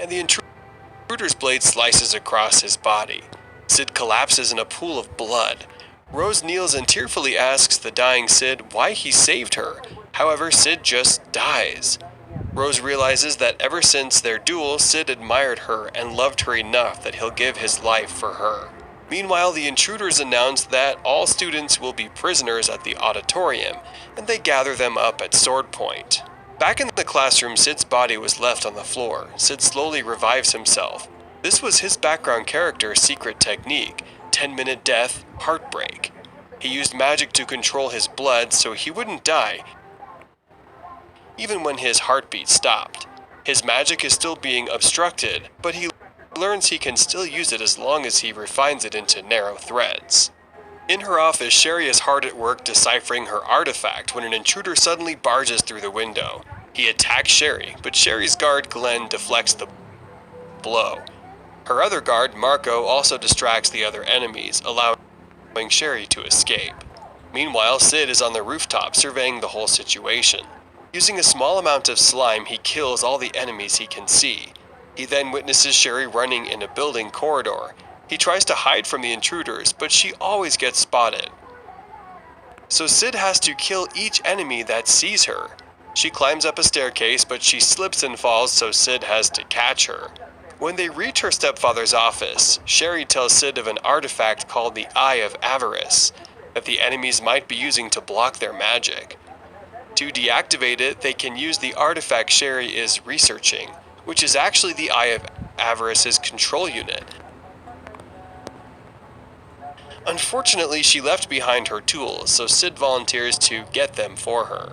and the intruder's blade slices across his body. Sid collapses in a pool of blood. Rose kneels and tearfully asks the dying Sid why he saved her. However, Sid just dies. Rose realizes that ever since their duel, Sid admired her and loved her enough that he'll give his life for her. Meanwhile, the intruders announce that all students will be prisoners at the auditorium, and they gather them up at sword point. Back in the classroom, Sid's body was left on the floor. Sid slowly revives himself. This was his background character's secret technique, 10-minute death, heartbreak. He used magic to control his blood so he wouldn't die, even when his heartbeat stopped. His magic is still being obstructed, but he learns he can still use it as long as he refines it into narrow threads. In her office, Sherry is hard at work deciphering her artifact when an intruder suddenly barges through the window. He attacks Sherry, but Sherry's guard, Glenn, deflects the blow. Her other guard, Marco, also distracts the other enemies, allowing Sherry to escape. Meanwhile, Sid is on the rooftop surveying the whole situation. Using a small amount of slime, he kills all the enemies he can see. He then witnesses Sherry running in a building corridor. He tries to hide from the intruders, but she always gets spotted. So Sid has to kill each enemy that sees her. She climbs up a staircase, but she slips and falls, so Sid has to catch her. When they reach her stepfather's office, Sherry tells Sid of an artifact called the Eye of Avarice that the enemies might be using to block their magic. To deactivate it, they can use the artifact Sherry is researching, which is actually the Eye of Avarice's control unit. Unfortunately, she left behind her tools, so Sid volunteers to get them for her.